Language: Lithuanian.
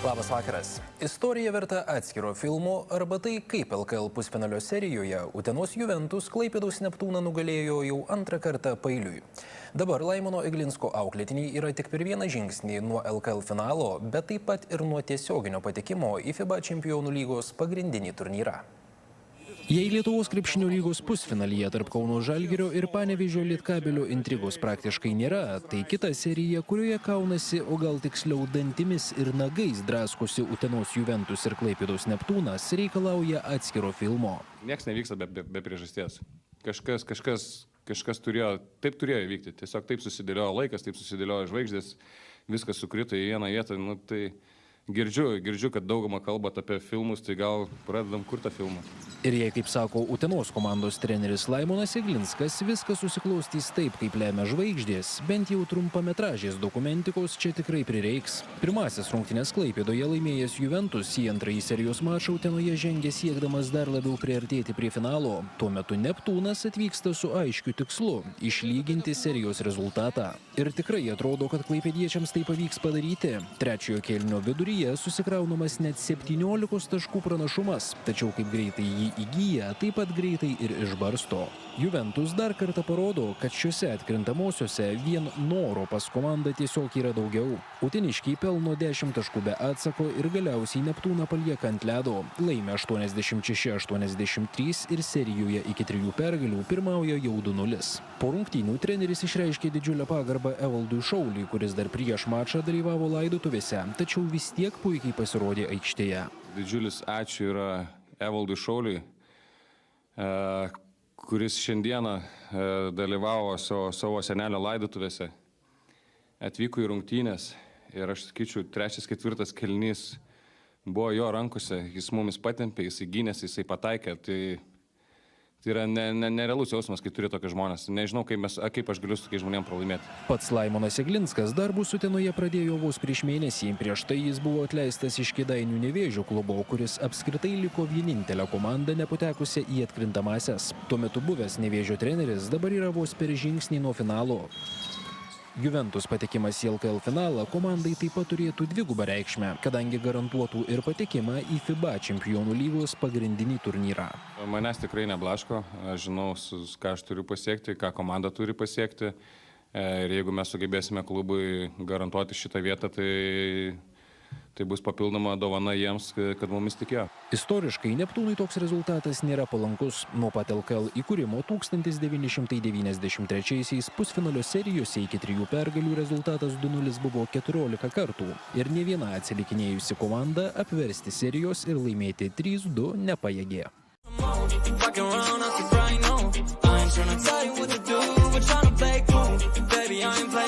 Labas vakaras. Istorija verta atskiro filmo arba tai, kaip LKL pusfinalio serijoje Utenos Juventus Klaipėdos Neptūną nugalėjo jau antrą kartą paeiliui. Dabar Laimono Eglinsko auklėtiniai yra tik per vieną žingsnį nuo LKL finalo, bet taip pat ir nuo tiesioginio patekimo į FIBA Čempionų lygos pagrindinį turnyrą. Jei Lietuvos krepšinio lygos pusfinalyje tarp Kauno Žalgirio ir Panevėžio Lietkabelio intrigos praktiškai nėra, tai kita serija, kurioje kaunasi, o gal tiksliau dantimis ir nagais draskosi Utenos Juventus ir Klaipėdos Neptūnas, reikalauja atskiro filmo. Niekas nevyksta be priežasties. Kažkas turėjo įvykti. Tiesiog taip susidėliojo laikas, taip susidėliojo žvaigždės, viskas sukrito į vieną vietą. Tai girdžiu, kad daugumą kalbat apie filmus, tai gal pradedam kurtą filmą. Ir jei, kaip sako Utenos komandos treneris Laimonas Eglinskas, viskas susiklaustys taip, kaip lemia žvaigždės, bent jau trumpametražės dokumentikos čia tikrai prireiks. Pirmasis rungtynes Klaipėdoje laimėjęs Juventus į antrąjį serijos mačą Utenoje žengė siekdamas dar labiau priartėti prie finalo. Tuo metu Neptūnas atvyksta su aiškiu tikslu – išlyginti serijos rezultatą. Ir tikrai atrodo, kad klaipėdiečiams tai pavyks padaryti. Trečiojo kėlinio viduryje susikraunamas net 17 taškų pranašumas, tačiau kaip greitai jį įgyja, taip pat greitai ir išbarsto. Juventus dar kartą parodo, kad šiuose atkrintamosiuose vien noro pas komandą tiesiog yra daugiau. Uteniškiai pelno 10 taškų be atsako ir galiausiai Neptūną palieka ant ledo. Laimė 86-83 ir serijoje iki 3 pergalių pirmauja jau 2-0. Po rungtynių treneris išreiškė didžiulę pagarbą Evaldui Šauliui, kuris dar prieš mačą dalyvavo laidotuvėse, tačiau vis tiek puikiai pasirodė aikštėje. Didžiulis ačiū yra Evaldui Šauliui, kuris šiandieną dalyvavo savo senelio laidotuvėse, atvyko į rungtynės ir aš sakyčiau, 3-4 kėlinys buvo jo rankose, jis mumis patempė, jis gynėsi, jisai pataikė, tai yra nerealus jausmas, kai turi tokie žmonės. Nežinau, kaip aš galiu su tokiais žmonėms pralaimėti. Pats Laimonas Eglinskas darbus Utenoje pradėjo vos prieš mėnesį. Prieš tai jis buvo atleistas iš Kėdainių Nevėžio klubo, kuris apskritai liko vienintelė komanda nepatekusi į atkrintamąsias. Tuo metu buvęs Nevėžio treneris dabar yra vos per žingsnį nuo finalo. Juventus patekimas į LKL finalą komandai taip pat turėtų dvigubą reikšmę, kadangi garantuotų ir patekimą į FIBA Čempionų lygos pagrindinį turnyrą. Manęs tikrai neblaško, aš žinau, ką aš turiu pasiekti, ką komanda turi pasiekti. Ir jeigu mes sugebėsime klubui garantuoti šitą vietą, tai bus papildoma dovana jiems, kad mumis tikėjo. Istoriškai Neptūnui toks rezultatas nėra palankus. Nuo pat LKL įkūrimo 1993-aisiais pusfinalio serijose iki 3 pergalių rezultatas 2-0 buvo 14 kartų. Ir ne viena atsilikinėjusi komanda apversti serijos ir laimėti 3-2 nepajėgė. Baby, I ain't playing